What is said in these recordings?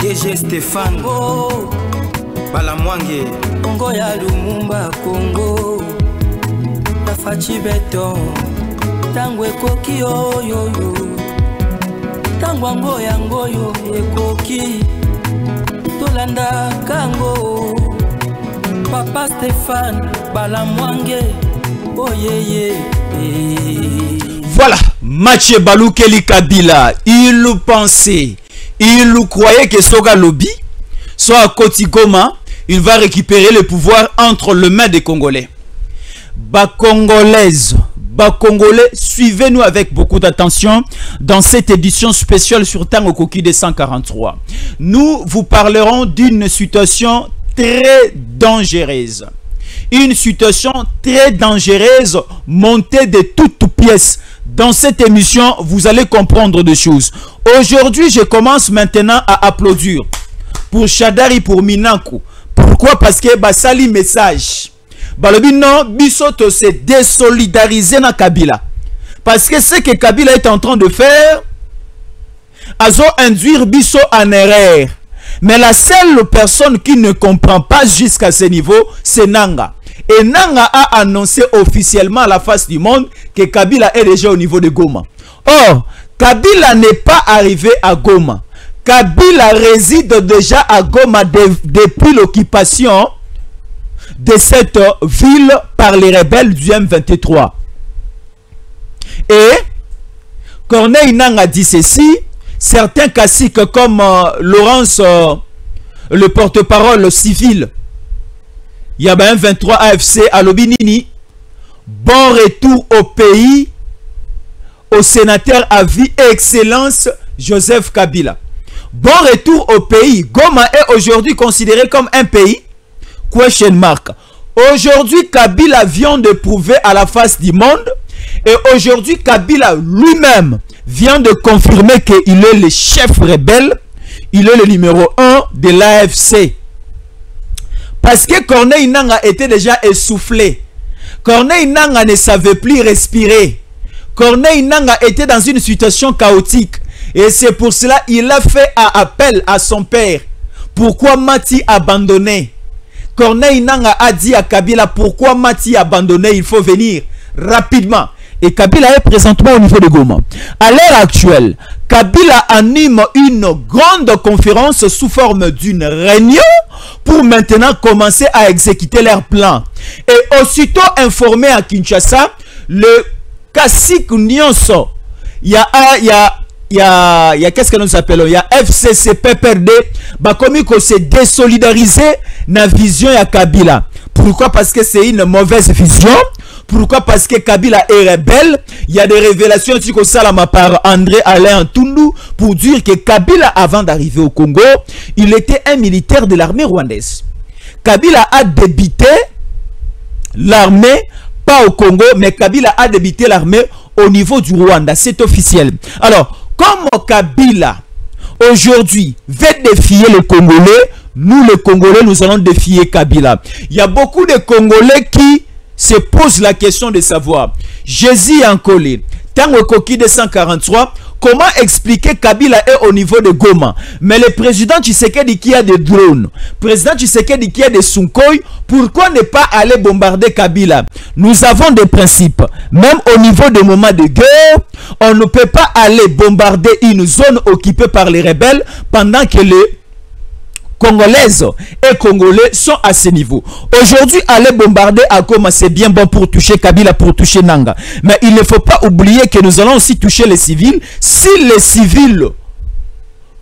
DG Stéphane Balamwange Congo ya Lumumba Congo Tafachi Beton Tango ekoki yo Tango yangoyo ekoki Tolanda kango Papa Stéphane Balamwange Oh yeah. Voilà, Mathieu Baloukeli Kabila, il pensait, il croyait que Soga Lobby, soit à Kotigoma, il va récupérer le pouvoir entre les mains des Congolais. Congolaises, Congolais, suivez-nous avec beaucoup d'attention dans cette édition spéciale sur Tango Koki de 143. Nous vous parlerons d'une situation très dangereuse. Une situation très dangereuse montée de toutes pièces. Dans cette émission, vous allez comprendre des choses. Aujourd'hui, je commence maintenant à applaudir pour Shadari, pour Minaku. Pourquoi? Parce que basali message. Balobi non, Bisoto s'est désolidarisé dans Kabila. Parce que ce que Kabila est en train de faire, azo induire Biso en erreur. Mais la seule personne qui ne comprend pas jusqu'à ce niveau, c'est Nanga. Et Nanga a annoncé officiellement à la face du monde que Kabila est déjà au niveau de Goma. Or, Kabila n'est pas arrivé à Goma. Kabila réside déjà à Goma depuis l'occupation de cette ville par les rebelles du M23. Et Corneille Nanga dit ceci. Certains caciques comme Laurence, le porte-parole civil, il y a un 23 AFC à Lobinini, bon retour au pays, au sénateur à vie Excellence Joseph Kabila. Bon retour au pays. Goma est aujourd'hui considéré comme un pays. Question mark. Aujourd'hui, Kabila vient de prouver à la face du monde. Et aujourd'hui, Kabila lui-même vient de confirmer qu'il est le chef rebelle. Il est le numéro 1 de l'AFC. Parce que Corneille Nanga était déjà essoufflé. Corneille Nanga ne savait plus respirer. Corneille Nanga était dans une situation chaotique. Et c'est pour cela qu'il a fait appel à son père. Pourquoi Mati abandonné? Corneille Nanga a dit à Kabila, pourquoi Mati abandonné? Il faut venir rapidement. Et Kabila est présentement au niveau de Goma. À l'heure actuelle, Kabila anime une grande conférence sous forme d'une réunion pour maintenant commencer à exécuter leur plan. Et aussitôt informé à Kinshasa, le cacique Nyonso, il y a qu'est-ce que nous appelons? Il y a FCC PPRD, comme il s'est désolidarisé dans la vision de Kabila. Pourquoi? Parce que c'est une mauvaise vision. Pourquoi? Parce que Kabila est rebelle. Il y a des révélations par André Alain Tundu pour dire que Kabila, avant d'arriver au Congo, il était un militaire de l'armée rwandaise. Kabila a débuté l'armée, pas au Congo, mais Kabila a débuté l'armée au niveau du Rwanda. C'est officiel. Alors, comme Kabila, aujourd'hui, veut défier les Congolais, nous les Congolais, nous allons défier Kabila. Il y a beaucoup de Congolais qui se posent la question de savoir, Jésus en colère, Tango Koki de 143, comment expliquer Kabila est au niveau de Goma, mais le président Tshisekedi qui a des drones, président Tshisekedi qui a des Sukhoi, pourquoi ne pas aller bombarder Kabila? Nous avons des principes. Même au niveau des moments de guerre, on ne peut pas aller bombarder une zone occupée par les rebelles pendant que les Congolaises et Congolais sont à ce niveau. Aujourd'hui, aller bombarder à Goma, c'est bien bon pour toucher Kabila, pour toucher Nanga. Mais il ne faut pas oublier que nous allons aussi toucher les civils. Si les civils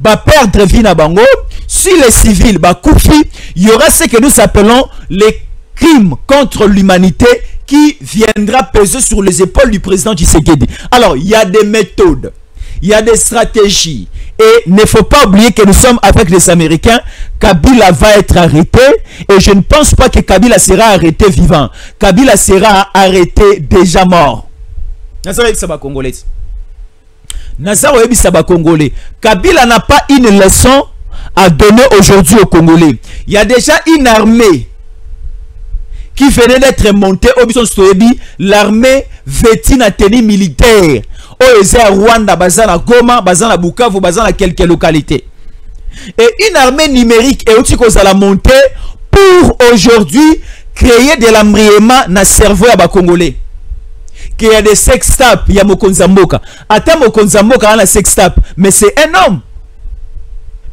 perdre vie na bango, si les civils koufi, il y aura ce que nous appelons les crimes contre l'humanité qui viendra peser sur les épaules du président Tshisekedi. Alors, il y a des méthodes, il y a des stratégies. Et ne faut pas oublier que nous sommes avec les Américains. Kabila va être arrêté. Et je ne pense pas que Kabila sera arrêté vivant. Kabila sera arrêté déjà mort. Congolais. Kabila n'a pas une leçon à donner aujourd'hui aux Congolais. Il y a déjà une armée qui venait d'être montée au Bisson-Stoyebi. L'armée vêtue na tenue militaire. Rwanda, Bazana Goma, Bazana Bukavu, Bazana quelques localités. Et une armée numérique est aussi qu'on la monter pour aujourd'hui créer de l'embrièment dans le cerveau à Congolais. Qu'il y a des sextapes, il y a Mokonzamboka. Attends, Mokonzamboka a un sextape, mais c'est un homme.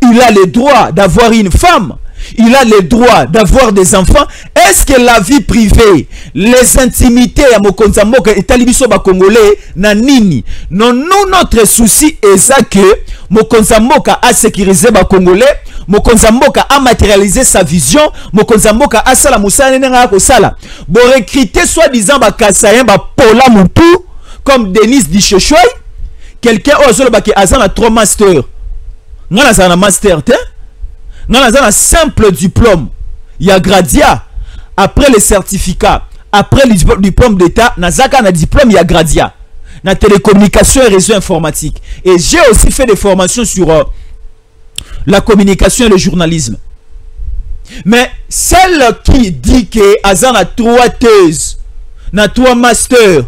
Il a le droit d'avoir une femme. Il a le droit d'avoir des enfants. Est-ce que la vie privée, les intimités à Mokonzamboka et Talibiso Congolais na nini? Non, nous, notre souci est ça que Mokonzamboka a sécurisé les Congolais. Mokonzamboka a matérialisé sa vision. Mokonzamboka a sala musala nenga ko sala. Bo recruter soi-disant Kasayen Pola Moutou comme Denis Dichochoy, quelqu'un ozolo ba ki azana 3 masters. Ngana zana master te. Ngana zana simple diplôme. Il y a gradia après les certificats, après le diplôme d'état, nazaka na diplôme il y a gradia. Na télécommunication et réseau informatique. Et j'ai aussi fait des formations sur la communication et le journalisme. Mais celle qui dit que Azan a 3 thèses, na 3 masters,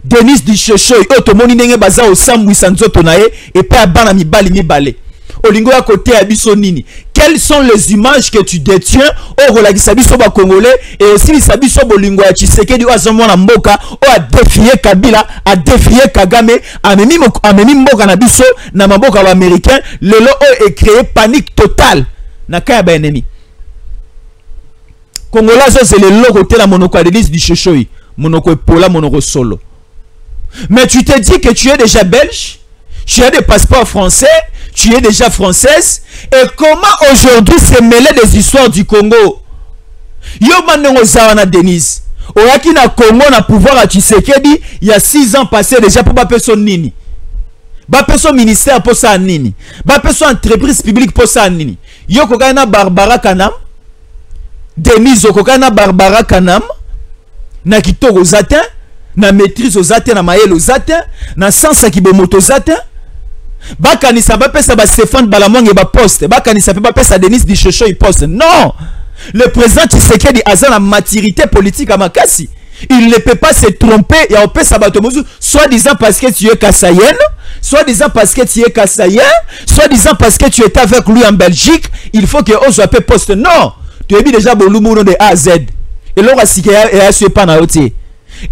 Denis Dichochoy, otomoni nenge baza au sambu sanzoto nae et pas bana mibali mibale. Olingo ya côté abiso nini. Quelles sont les images que tu détiens au relagisa biso ba congolais et aussi biso bolingo ya Tshisekedi oazomona mboka o a défié Kabila, a défié Kagame, amemi mboka na biso na maboka ba américain, lelo o est créé panique totale na kaya ba ennemi. Congolais c'est le logo te la monoko de Denis Dichochoy, monoko Pola, monoko solo. Mais tu te dis que tu es déjà belge, tu as des passeports français, tu es déjà française. Et comment aujourd'hui se mêler des histoires du Congo? Yo manengo zawana Denise. Oyaki na Congo na pouvoir à Tshisekedi il y a 6 ans passé déjà pour ba personne nini. Ba personne ministère pour ça nini. Ba personne entreprise publique pour ça nini. Yo kokana Barbara Kanam. Denise okokana Barbara Kanam. Na kitoko zatin, na maîtrise aux zatin, na maël aux zatin, na sansa kibomoto zatin. Bakanisa ba pesa ba Stéphane Balamwang et ba poste. Bakanisa pa pesa Denis Dichochoy poste. Non. Le président Tshisekedi a la maturité politique à Makassi. Il ne peut pas se tromper et on peut s'abattre soit disant parce que tu es Kassayenne, soit disant parce que tu es Kassayen, soit disant parce que tu étais avec lui en Belgique, il faut que on soit peu poste. Non. Tu es déjà Bolumuno de A à Z. Et l'on va s'y et à ce pan à ôter.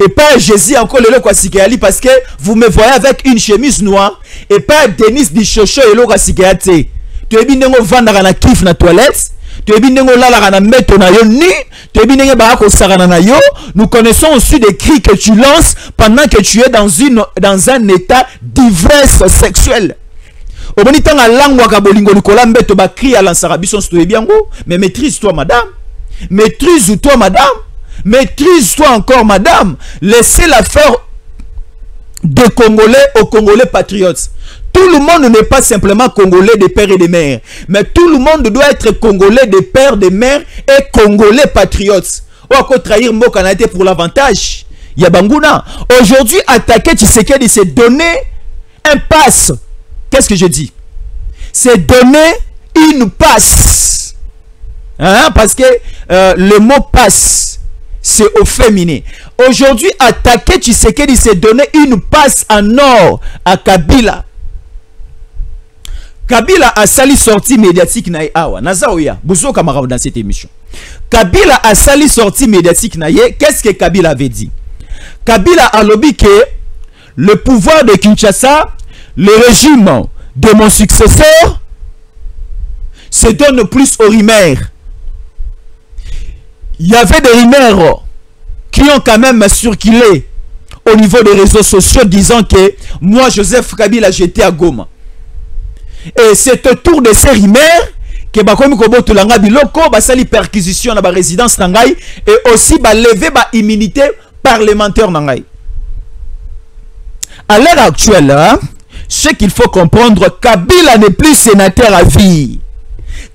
Et pas Jésus encore le Kwasikéali parce que vous me voyez avec une chemise noire et pas Denis Dichochoy et le Kwasikéati. Tu es bien vendre na kif na toilette, tu es bien la na mettre na yo ni, tu es bien barako sarana na yo. Nous connaissons aussi des cris que tu lances pendant que tu es dans un état d'ivresse sexuelle. Au bon temps la langue wa kabolingo likola mbeto ba cri à l'ansarabison tu es bien go, mais maîtrise-toi madame. Maîtrise-toi madame. Maîtrise-toi encore, madame. Laissez-la faire de Congolais aux Congolais patriotes. Tout le monde n'est pas simplement Congolais des pères et des mères. Mais tout le monde doit être Congolais des pères, des mères et Congolais patriotes. Ou à quoi trahir Mokanate pour l'avantage. Yabanguna. Aujourd'hui, attaquer Tshisekedi, c'est donner un passe. Qu'est-ce que je dis? C'est donner une passe. Hein? Parce que le mot passe, c'est au féminin. Aujourd'hui, attaquer Tshisekedi, c'est donner une passe en or à Kabila. Kabila a sali sortie médiatique na awa. Nazaoya, bozo camarade dans cette émission. Kabila a sali sortie médiatique na ye. Qu'est-ce que Kabila avait dit? Kabila a lobby que le pouvoir de Kinshasa, le régime de mon successeur, se donne plus aux rumeurs. Il y avait des rumeurs qui ont quand même circulé au niveau des réseaux sociaux disant que moi, Joseph Kabila, j'étais à Goma. Et c'est autour de ces rumeurs que Bakomi Koboto Langa Biloko, Basali perquisition à la résidence Nangai et aussi lever la immunité parlementaire Nangai. À l'heure actuelle, hein, ce qu'il faut comprendre, Kabila n'est plus sénateur à vie.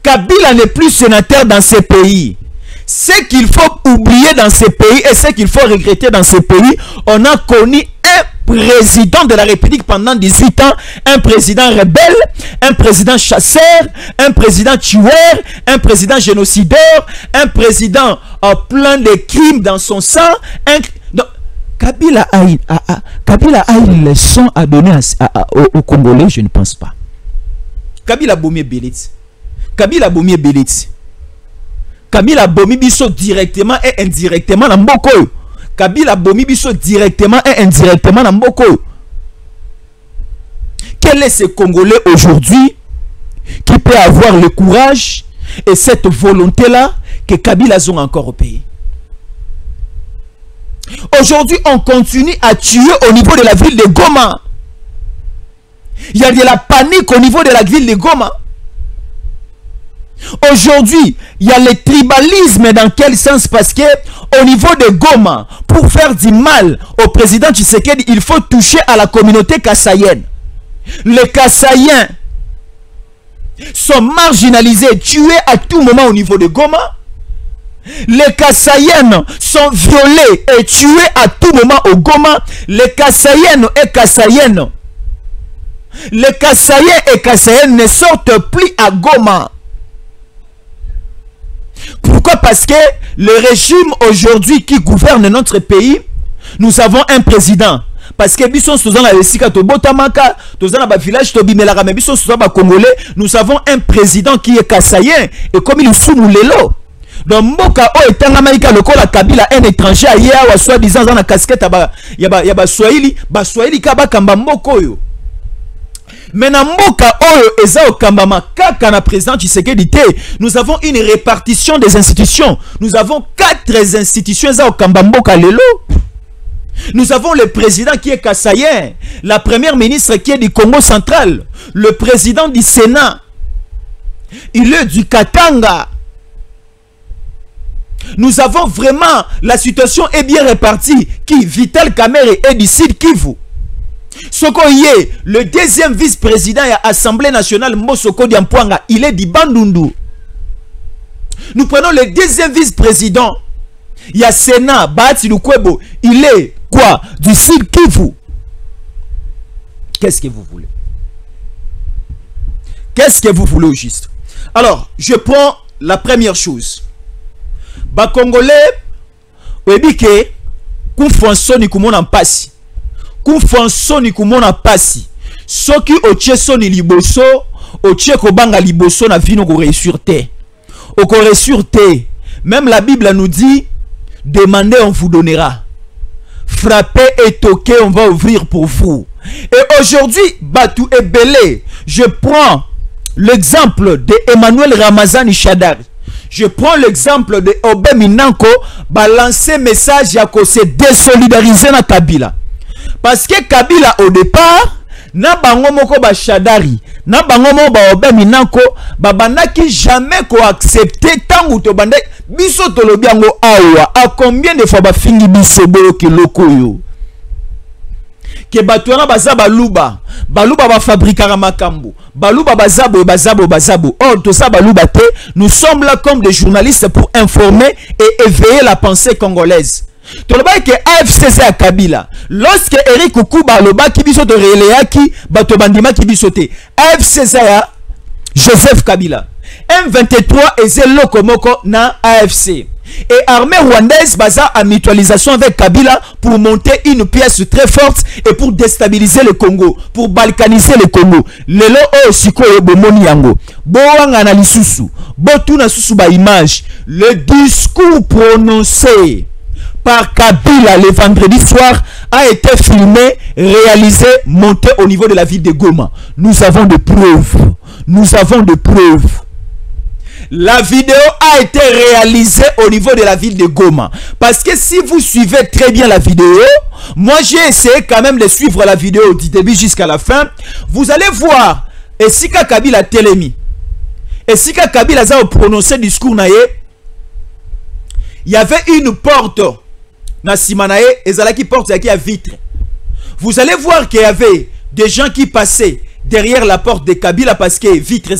Kabila n'est plus sénateur dans ces pays. Ce qu'il faut oublier dans ces pays et ce qu'il faut regretter dans ces pays, on a connu un président de la République pendant 18 ans, un président rebelle, un président chasseur, un président tueur, un président génocideur, un président plein de crimes dans son sang. Donc, Kabila a une leçon à donner aux Congolais, je ne pense pas. Kabila Boumé Bélit. Kabila bomi ebeleti. Kabila bomi biso directement et indirectement na mboko. Kabila bomi biso directement et indirectement na mboko. Quel est ce Congolais aujourd'hui qui peut avoir le courage et cette volonté-là que Kabila a encore au pays? Aujourd'hui, on continue à tuer au niveau de la ville de Goma. Il y a de la panique au niveau de la ville de Goma. Aujourd'hui, il y a le tribalisme. Dans quel sens? Parce que au niveau de Goma, pour faire du mal au président Tshisekedi, il faut toucher à la communauté kassaïenne. Les Kassaïens sont marginalisés, tués à tout moment au niveau de Goma. Les Kassaïennes sont violées et tuées à tout moment au Goma. Les Kassaïennes et Kassaïennes, les Kassaïens et Kassaïennes ne sortent plus à Goma. Pourquoi? Parce que le régime aujourd'hui qui gouverne notre pays, nous avons un président. Parce que nous avons un président qui est kassaïen et comme il sous lelo. Donc mboka o etangamaika lokola Kabila un étranger ailleurs soit disant dans la casquette ya Swahili ka bakamba mboko yo. Mais na mboka oyo eza okambama kaka na président Tshisekedi te, nous avons une répartition des institutions. Nous avons 4 institutions eza okamba mboka lelo. Nous avons le président qui est kassaïen, la première ministre qui est du Congo central, le président du Sénat, il est du Katanga. Nous avons vraiment, la situation est bien répartie, qui Vital Kamerhe est du Sud Kivu. Sokoye, le deuxième vice-président de l'Assemblée nationale, Mosoko Diampuanga, il est du Bandundu. Nous prenons le deuxième vice-président, il y a Sénat, Bahati Lukwebo, il est quoi? Du Sud Kivu. Qu'est-ce que vous voulez? Qu'est-ce que vous voulez au juste? Alors, je prends la première chose. Ba Congolais, webike, kufonso ni kumona mpasi. Kufonso ni kumona pasi. Soki otie soni liboso, otie kobanga liboso na vino ko réussir te. O ko réussir te. Même la Bible nous dit, demandez, on vous donnera. Frappez et toquez, on va ouvrir pour vous. Et aujourd'hui, Batou est belé. Je prends l'exemple de Emmanuel Ramazani Shadari. Je prends l'exemple de Obé Minanko, balancer message à se désolidariser na Kabila. Parce que Kabila au départ, na bango moko ba Shadari, na bango mo ba Obé Minanko, ba banaki jamais ko accepter tangu to bande biso to lobiango awa. A combien de fois ba fingi biso boyo ki loko yo? Que batouana bazaba luba, baluba ba fabrikara makambo, baluba bazabo. Oh, tout ça baluba te. Nous sommes là comme des journalistes pour informer et éveiller la pensée congolaise. Tu le vois que AFCC à Kabila, lorsque Eric Kukuba loba ki biso de Réléaki, bato bandima ki biso te. AFCC à Joseph Kabila. M23 et Zelo Komoko na AFC. Et armée rwandaise basa à mutualisation avec Kabila pour monter une pièce très forte et pour déstabiliser le Congo, pour balkaniser le Congo. Lelo o siko e bomoni yango. Boanga na lisusu. Botuna susu ba image. Le discours prononcé par Kabila le vendredi soir a été filmé, réalisé, monté au niveau de la ville de Goma. Nous avons des preuves. Nous avons des preuves. La vidéo a été réalisée au niveau de la ville de Goma. Parce que si vous suivez très bien la vidéo, moi j'ai essayé quand même de suivre la vidéo du début jusqu'à la fin. Vous allez voir, et si Kabila Telemi, et si Kabila a prononcé le discours naïe, il y avait une porte, na Simanaye, et Zalaki porte qui a vitre. Vous allez voir qu'il y avait des gens qui passaient derrière la porte de Kabila parce que vitre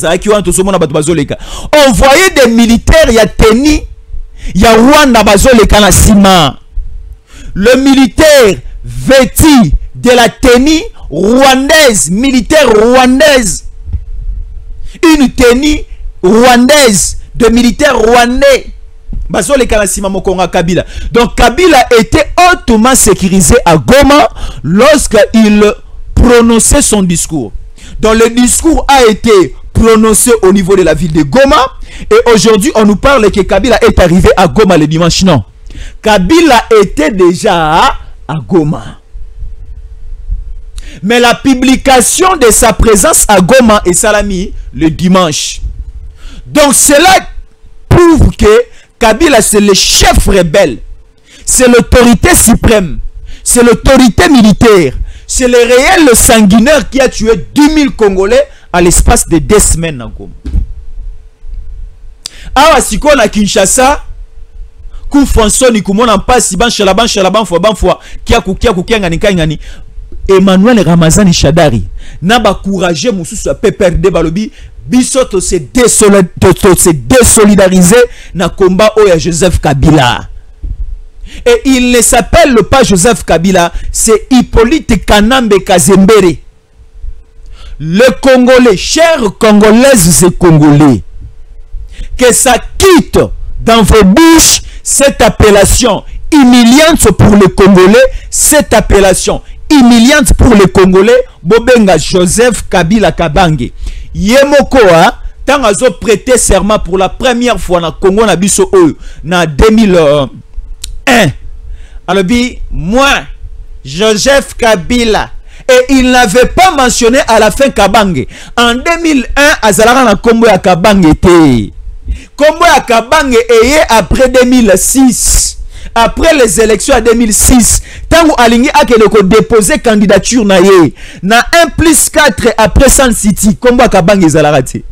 on voyait des militaires, il y a Teni, il y a Rwanda bazoleka na sima. Le militaire vêtu de la tenue rwandaise, militaire rwandaise, une tenue rwandaise de militaire rwandais bazoleka na sima mokonga Kabila. Donc Kabila était hautement sécurisé à Goma lorsqu'il prononçait son discours. Donc le discours a été prononcé au niveau de la ville de Goma. Et aujourd'hui, on nous parle que Kabila est arrivé à Goma le dimanche. Non. Kabila était déjà à Goma. Mais la publication de sa présence à Goma est salami le dimanche. Donc cela prouve que Kabila c'est le chef rebelle. C'est l'autorité suprême. C'est l'autorité militaire. C'est le réel sanguinaire qui a tué 10 000 Congolais à l'espace de 2 semaines à Goma. Awa siko na Kinshasa, ku François ni kumona mpasi ban fois kia ngani Emmanuel Ramazani Shadari na ba courageux mususu a PPRD balobi biso to se désolidariser na combat oya Joseph Kabila. Et il ne s'appelle pas Joseph Kabila, c'est Hippolyte Kanambe Kazembere. Le Congolais, chers Congolaises et Congolais, que ça quitte dans vos bouches cette appellation humiliante pour les Congolais, cette appellation humiliante pour les Congolais, Bobenga Joseph Kabila Kabange. Yemokoa, tant azo prêté serment pour la première fois na Congo na biso na 2001. Alors, moi, Joseph Kabila, et il n'avait pas mentionné à la fin Kabange. En 2001, Azalara na Kombo ya Kabange était. Kombo ya Kabange est après 2006. Après les élections à 2006, tant Alingi a déposé candidature na 1+4 après San City, Kombo ya Kabange Zalarati.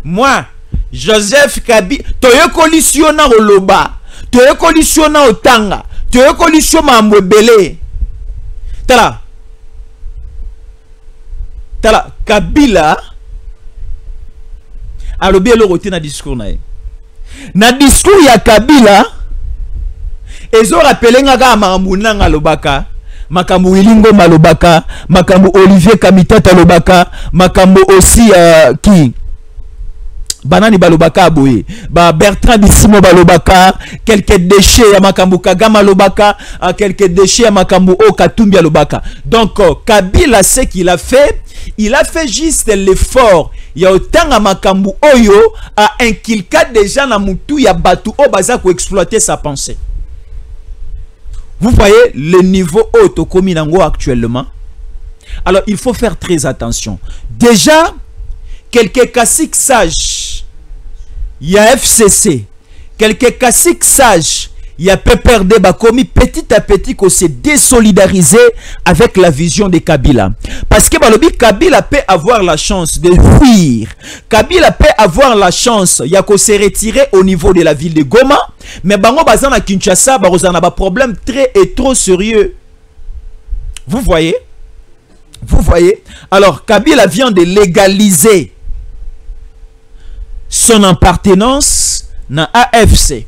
Moi, Joseph Kabila, toyo coalition na Oloba. Tu es coalition na otanga, tu es coalition mambo belé. Tala Kabila alobi elo roté na discours na ye. Na discours ya Kabila ezo rappelé nga makambo nanga lobaka, makambo Wilingo malobaka, makambo Olivier Kamitata lobaka, makambo aussi qui Banani balobaka boye ba Bertrand Bissimo balobaka, quelques déchets ya makambo Kagama lobaka, quelques déchets ya makambo Okatumbi lobaka. Donc Kabila ce qu'il a fait, il a fait juste l'effort ya otanga makambo oyo a inculquer déjà na mutu ya batu o baza ko exploiter sa pensée. Vous voyez le niveau haut au Kominango actuellement. Alors il faut faire très attention. Déjà quelques classiques sages, il y a FCC, quelques classiques sages, il y a PPRD Bakomi, petit à petit qu'on s'est désolidarisé avec la vision de Kabila. Parce que Balobi, Kabila peut avoir la chance de fuir. Kabila peut avoir la chance, il y a qu'on s'est retiré au niveau de la ville de Goma, mais Bango Bazan à Kinshasa, Barozan a un problème très et trop sérieux. Vous voyez? Vous voyez? Alors, Kabila vient de légaliser son appartenance na AFC.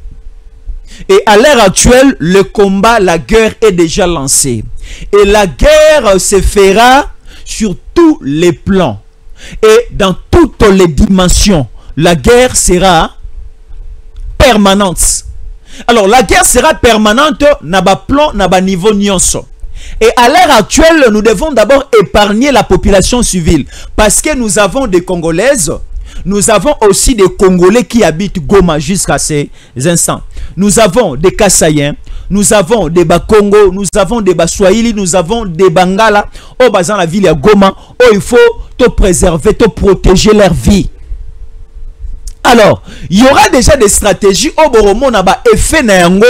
Et à l'heure actuelle, le combat, la guerre est déjà lancée. Et la guerre se fera sur tous les plans. Et dans toutes les dimensions. La guerre sera permanente. Alors, la guerre sera permanente na ba plan, na ba niveau nyonso. Et à l'heure actuelle, nous devons d'abord épargner la population civile. Parce que nous avons des Congolaises. Nous avons aussi des Congolais qui habitent Goma jusqu'à ces instants. Nous avons des Kassaïens, nous avons des Bakongo, nous avons des Baswahili, nous avons des Bangala. Au bas dans la ville de Goma, où il faut te préserver, te protéger leur vie. Alors, il y aura déjà des stratégies au Boromo Naba effet Nayango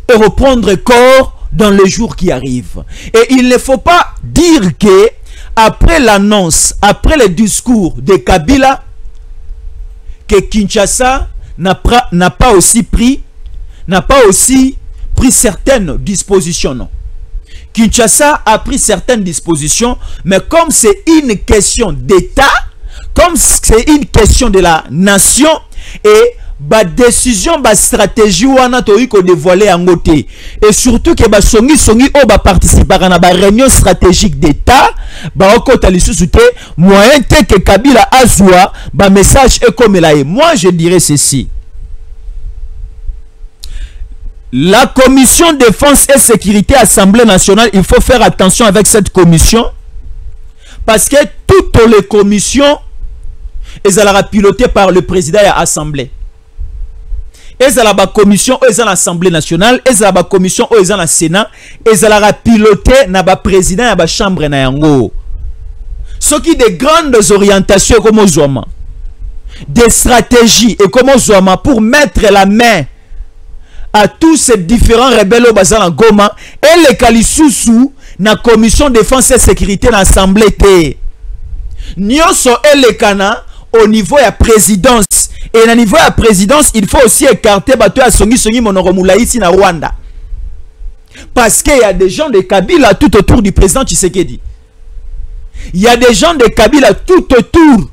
et reprendre corps dans les jours qui arrivent. Et il ne faut pas dire que après l'annonce, après le discours de Kabila, que Kinshasa n'a pas aussi pris certaines dispositions. Non. Kinshasa a pris certaines dispositions, mais comme c'est une question d'État, comme c'est une question de la nation, et ba décision, ba stratégie wana toyi ko dévoiler en côté, et surtout que ba songi o ba participer à ba réunion stratégique d'État, ba okota lisusu te moyen te que Kabila azwa ba message est comme là. Moi je dirais ceci: la commission défense et sécurité Assemblée nationale, il faut faire attention avec cette commission, Parce que toutes les commissions, elles sont pilotées par le président de l'Assemblée. Elles sont la commission, elles sont l'Assemblée nationale, elles sont la commission, elles sont le Sénat, elles sont pilotées par le président de la Chambre. Ce qui des grandes orientations comme Ozouama, des stratégies et comme Ozouama pour mettre la main à tous ces différents rebelles au Bazar en Goma et les Kalisusu na commission défense et sécurité dans l'Assemblée. Nyonso et les Kana au niveau de la présidence. Et au niveau de la présidence, il faut aussi écarter Bato ya Songi Monoromula ici na Rwanda. Parce qu'il y a des gens de Kabila tout autour du président Tshisekedi. Il y a des gens de Kabila tout autour.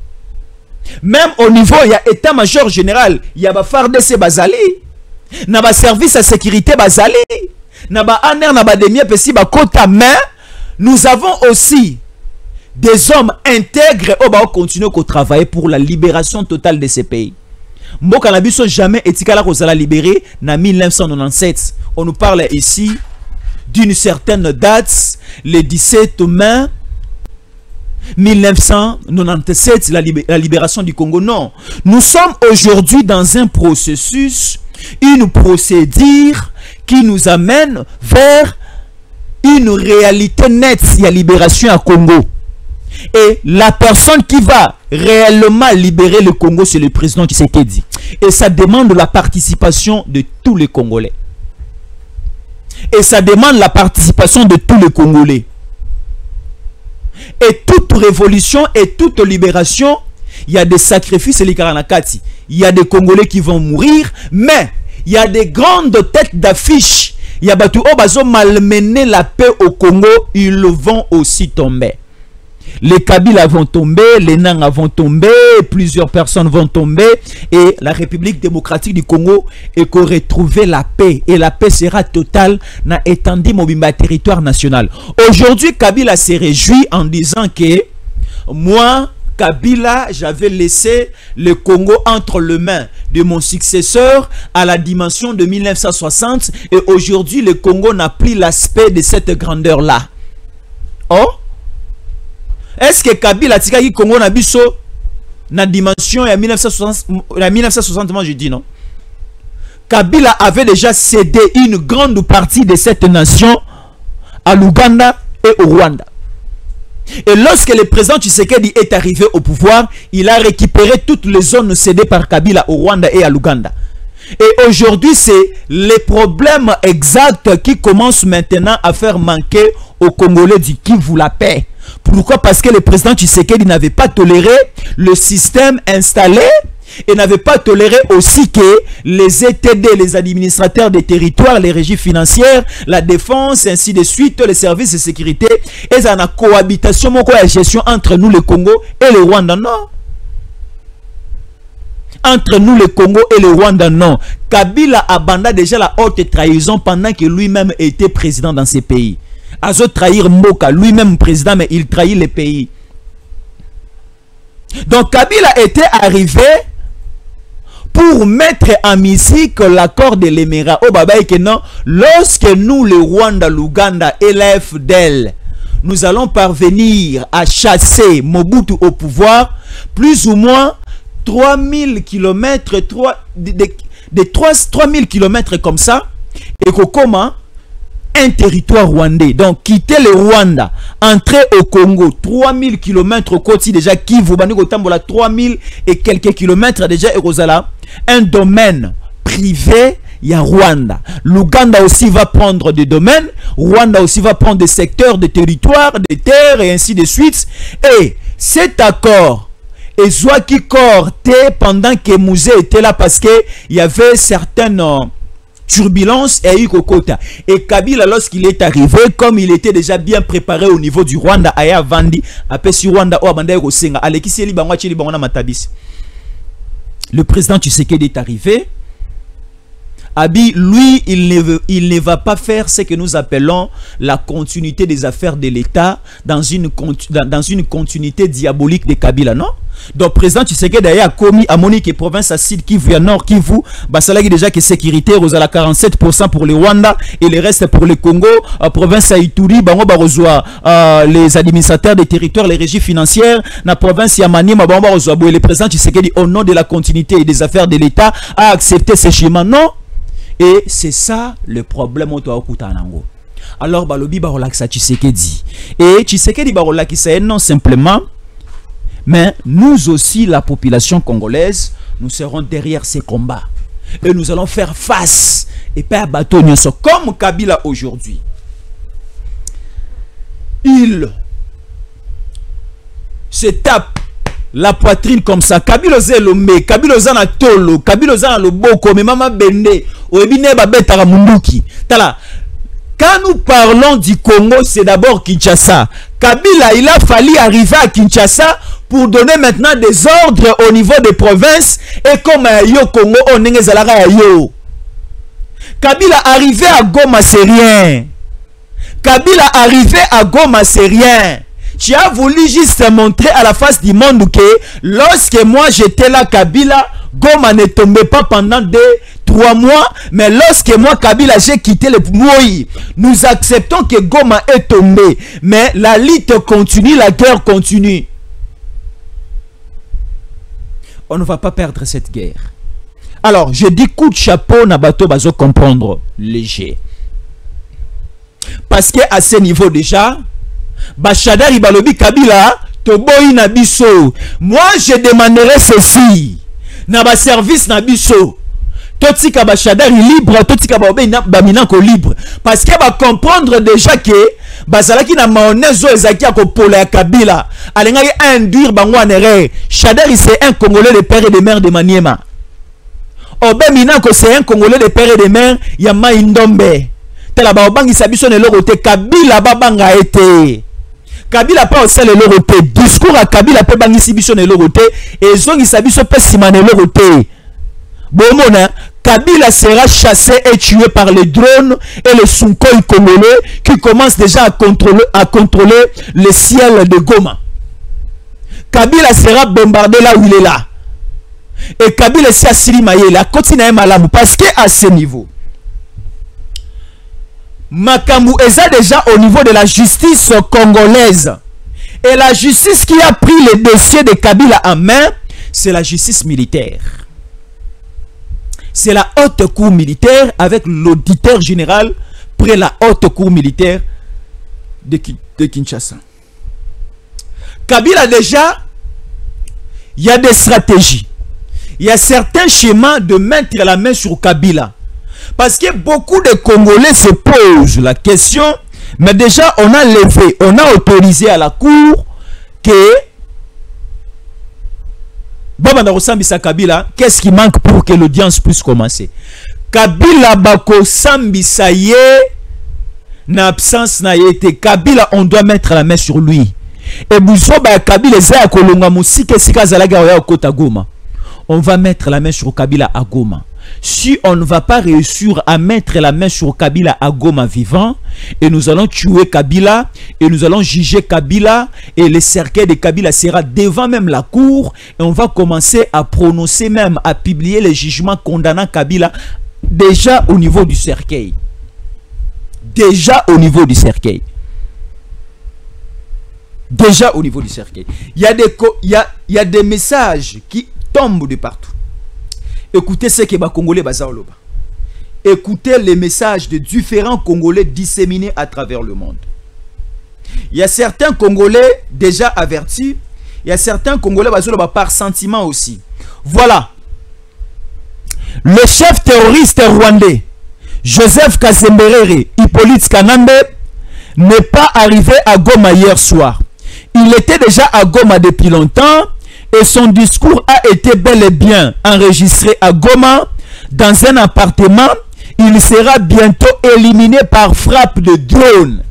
Même au niveau, il y a état-major général. Il y a FARDC Bazali. Il y a service à sécurité Bazali. Il y a ANR, il y a mais nous avons aussi des hommes intègres qui continuent à travailler pour la libération totale de ces pays. Mboka Nabiso jamais etikala kozala libéré en 1997. On nous parle ici d'une certaine date, le 17 mai 1997, la libération du Congo. Non, nous sommes aujourd'hui dans un processus, une procédure qui nous amène vers une réalité nette de la libération à Congo. Et la personne qui va réellement libérer le Congo, c'est le président Tshisekedi. Et ça demande la participation de tous les Congolais. Et ça demande la participation de tous les Congolais. Et toute révolution et toute libération, il y a des sacrifices, il y a des Congolais qui vont mourir, mais il y a des grandes têtes d'affiche. Il y a des gens qui ont malmené la paix au Congo, ils vont aussi tomber. Les Kabila vont tomber, les Nanga vont tomber, plusieurs personnes vont tomber et la République démocratique du Congo est qu'on retrouver la paix et la paix sera totale dans étendu Mobimba territoire national. Aujourd'hui, Kabila s'est réjoui en disant que moi, Kabila, j'avais laissé le Congo entre les mains de mon successeur à la dimension de 1960 et aujourd'hui, le Congo n'a plus l'aspect de cette grandeur-là. Oh? Est-ce que Kabila tika ki Congo na biso na dimension ya 1960 moi je dis non. Kabila avait déjà cédé une grande partie de cette nation à l'Ouganda et au Rwanda. Et lorsque le président Tshisekedi est arrivé au pouvoir, il a récupéré toutes les zones cédées par Kabila au Rwanda et à l'Ouganda. Et aujourd'hui, c'est les problèmes exacts qui commencent maintenant à faire manquer aux Congolais du Kivu la paix. Pourquoi? Parce que le président Tshisekedi n'avait pas toléré le système installé et n'avait pas toléré aussi que les ETD, les administrateurs des territoires, les régies financières, la défense, ainsi de suite, les services de sécurité, et ça a une cohabitation, une gestion entre nous le Congo et le Rwanda. Non. Entre nous le Congo et le Rwanda, non. Kabila abandonne déjà la haute trahison pendant que lui-même était président dans ces pays. Azo trahir Mboka, lui-même président, mais il trahit les pays. Donc Kabila était arrivé pour mettre en musique l'accord de l'Émirat. Oh baba que non, lorsque nous le Rwanda, l'Ouganda et l'AFDL, nous allons parvenir à chasser Mobutu au pouvoir, plus ou moins 3000 km, 3000 km comme ça, et comment un territoire rwandais. Donc quitter le Rwanda, entrer au Congo, 3000 km côté déjà Kivu, Tambola 3000 et quelques kilomètres déjà et Rosala, un domaine privé. Il y a Rwanda. L'Ouganda aussi va prendre des domaines. Rwanda aussi va prendre des secteurs de territoire, des terres et ainsi de suite. Et cet accord et Zouaki Korte pendant que Mouzé était là parce que il y avait certaines turbulences et Kokota. Et Kabila lorsqu'il est arrivé, comme il était déjà bien préparé au niveau du Rwanda, Aya Vandi, Apesi Rwanda, Oabanda Rosenga, Alekiseli Bangwa Chili Bangona Matadis. Le président Tshisekedi est arrivé. Abi, lui, il ne va pas faire ce que nous appelons la continuité des affaires de l'État dans une continuité diabolique de Kabila, non? Donc président Tshisekedi d'ailleurs a commis à Monique province à Sud Kivu, à Nord Kivu, basalaki déjà que sécurité aux à 47% pour le Rwanda et le reste pour le Congo, province à Ituri, bango barozwa les administrateurs des territoires, les régies financières, na province ya Maniema bango barozwa boye. Le président Tshisekedi au nom de la continuité et des affaires de l'État a accepté ces schémas. Non. Et c'est ça le problème au Kutanango. Alors balobi barolakisa Tshisekedi. Et Tshisekedi barolakisa non simplement, mais nous aussi, la population congolaise, nous serons derrière ces combats. Et nous allons faire face. Et pas bateau comme Kabila aujourd'hui. Il se tape la poitrine comme ça. Kabila zelomé, Kabila zana tolo, Kabila zana loboko, mais mama bende, oebine babeta munduki. Tala. Quand nous parlons du Congo, c'est d'abord Kinshasa. Kabila, il a fallu arriver à Kinshasa pour donner maintenant des ordres au niveau des provinces. Et comme yo Congo, on est yo. Kabila arrivé à Goma, c'est rien. Kabila arrivé à Goma, c'est rien. Tu as voulu juste montrer à la face du monde que lorsque moi j'étais là, Kabila, Goma ne tombait pas pendant 2-3 mois, mais lorsque moi Kabila j'ai quitté le Moui, nous acceptons que Goma est tombé, mais la lutte continue, la guerre continue. On ne va pas perdre cette guerre. Alors je dis coup de chapeau na bateau bazo comprendre léger, parce que à ce niveau déjà Bachadari balobi Kabila toboyi na biso. Moi je demanderai ceci na ba service na biso, totika Bachadari libre, totika baminako libre, parce que va comprendre déjà que bazalaki na maonezo ezaki ya kopola ya Kabila alengaki induire bango en erreur. Chadari c'est un Congolais de père et de mère de Maniema. Obe Minako c'est un Congolais de père et de mère ya Maïndombe. Tela ba obangi sabiso ne lorote Kabila babanga été. Kabila pas au sel et lorote. Discours à Kabila pe bangi sibiso ne lorote et zongi sabiso pe simane lorote. Bomona Kabila sera chassé et tué par les drones et les Sukhoi congolais qui commencent déjà à contrôler le ciel de Goma. Kabila sera bombardé là où il est là. Et Kabila s'est assili maïla continue malamu parce que à ce niveau Makambu est déjà au niveau de la justice congolaise. Et la justice qui a pris le dossier de Kabila en main, c'est la justice militaire. C'est la haute cour militaire avec l'auditeur général près la haute cour militaire de Kinshasa. Kabila déjà, il y a des stratégies. Il y a certains schémas de mettre la main sur Kabila. Parce que beaucoup de Congolais se posent la question, mais déjà on a levé, on a autorisé à la cour que Kabila, qu'est-ce qui manque pour que l'audience puisse commencer? Kabila bako sambisa ye na absence na yete. Kabila on doit mettre la main sur lui. Et Bouzoba Kabila za kolonga musike sika zalaga ya kota Goma. On va mettre la main sur Kabila à Goma. Si on ne va pas réussir à mettre la main sur Kabila à Goma vivant, et nous allons tuer Kabila, et nous allons juger Kabila, et le cercueil de Kabila sera devant même la cour, et on va commencer à prononcer même, à publier les jugements condamnant Kabila, déjà au niveau du cercueil. Déjà au niveau du cercueil. Déjà au niveau du cercueil. Il y a des messages qui tombent de partout. Écoutez ce que les Congolais bazaoloba. Écoutez les messages de différents Congolais disséminés à travers le monde. Il y a certains Congolais déjà avertis. Il y a certains Congolais bazaoloba par sentiment aussi. Voilà. Le chef terroriste rwandais, Joseph Kasemberere Hippolyte Kanambe, n'est pas arrivé à Goma hier soir. Il était déjà à Goma depuis longtemps. Et son discours a été bel et bien enregistré à Goma dans un appartement. Il sera bientôt éliminé par frappe de drone.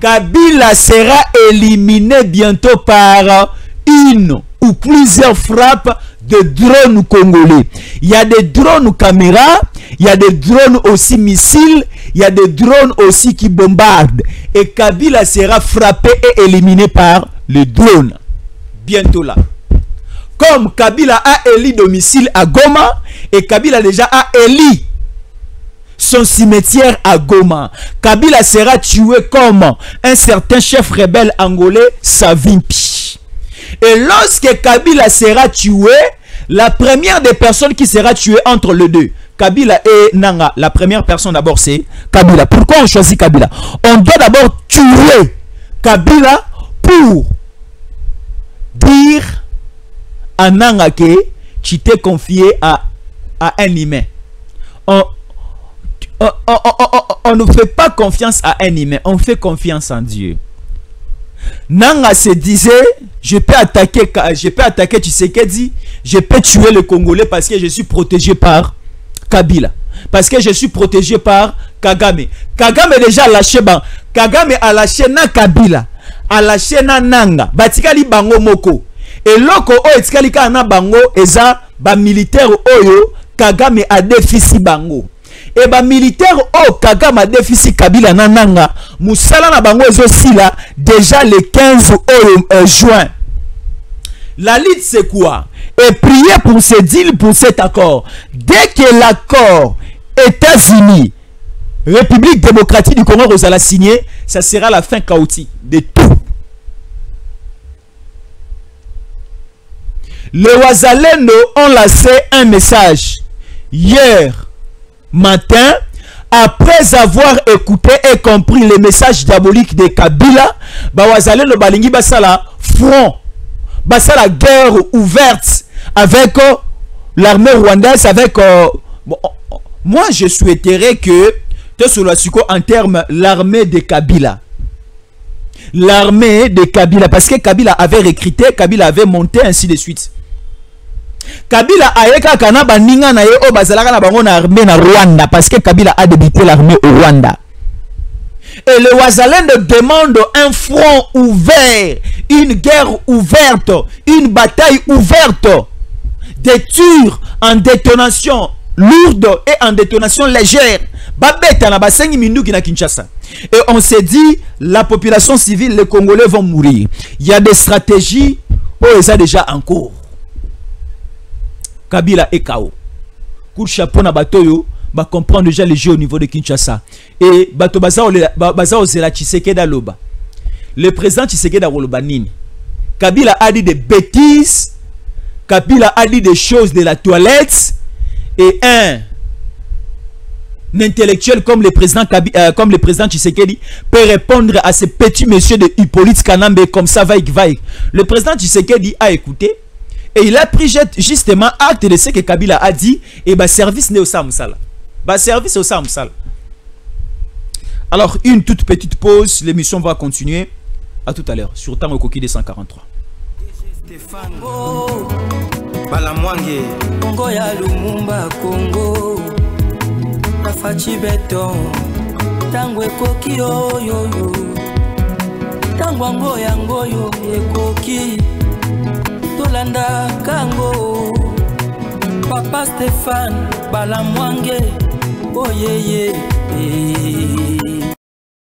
Kabila sera éliminé bientôt par une ou plusieurs frappes de drones congolais. Il y a des drones caméras, il y a des drones aussi missiles, il y a des drones aussi qui bombardent. Et Kabila sera frappé et éliminé par le drone. Bientôt là. comme Kabila a éli domicile à Goma et Kabila déjà a éli son cimetière à Goma. Kabila sera tué comme un certain chef rebelle angolais, Savimpi. Et lorsque Kabila sera tué, la première des personnes qui sera tuée entre les deux, Kabila et Nanga, la première personne d'abord c'est Kabila. Pourquoi on choisit Kabila? On doit d'abord tuer Kabila pour dire à Nanga que tu t'es confié à un humain. On ne fait pas confiance à un humain, on fait confiance en Dieu. Nanga se disait, je peux attaquer Tshisekedi, je peux tuer le Congolais parce que je suis protégé par Kabila, parce que je suis protégé par Kagame. Kagame déjà a lâché Kagame a lâché na Kabila, a lâché na Nanga, batikali bango moko. Et loko o etikali ka na bango eza ba militaire oyo Kagame a déficit bango. Et ba militaire o Kagame a déficit Kabila na Nanga, musala na bango ezo sila déjà le 15 juin. La lutte c'est quoi? Et prier pour ce deal, pour cet accord. Dès que l'accord États-Unis, République démocratique du Congo a signé, ça sera la fin chaotique de tout. Les Wazalendo ont lancé un message hier matin, après avoir écouté et compris les messages diaboliques de Kabila. Wazalendo balingi basala front, basala guerre ouverte avec l'armée rwandaise, avec moi je souhaiterais que en termes l'armée de Kabila. L'armée de Kabila, parce que Kabila avait recruté, Kabila avait monté, ainsi de suite. Kabila ayeka kana baninga na ye o bazalaka na bango na armée na Rwanda, parce que Kabila a débuté l'armée au Rwanda. Et le Wazalendo demande un front ouvert, une guerre ouverte, une bataille ouverte, des tirs en détonation lourde et en détonation légère. Babeta na basengi minduki na Kinshasa. Et on s'est dit, la population civile, les Congolais vont mourir. Il y a des stratégies, ils ont déjà en cours. Kabila et Kao. Coup de chapeau na batoyo, ba comprendre déjà les jeux au niveau de Kinshasa. Et bato baza ozela Tshisekedi loba. Le président Tshisekedi aloba nini? Kabila a dit des bêtises. Kabila a dit des choses de la toilette. Et un intellectuel comme le président Tshisekedi peut répondre à ce petit monsieur de Hippolyte Kanambe comme ça va. Le président Tshisekedi a écouté et il a pris justement acte de ce que Kabila a dit et bah service n'est au Samsala. Bah service au Samsala. Alors une toute petite pause, l'émission va continuer. À tout à l'heure sur Tango Koki de 143. Stéphane Balamwange Congo ya Lumumba Congo Fachi beton Tango ekoki oyo Tango ngoyo ekoki Tolanda kango Papa Stéphane Balamwange Oh yeah yeah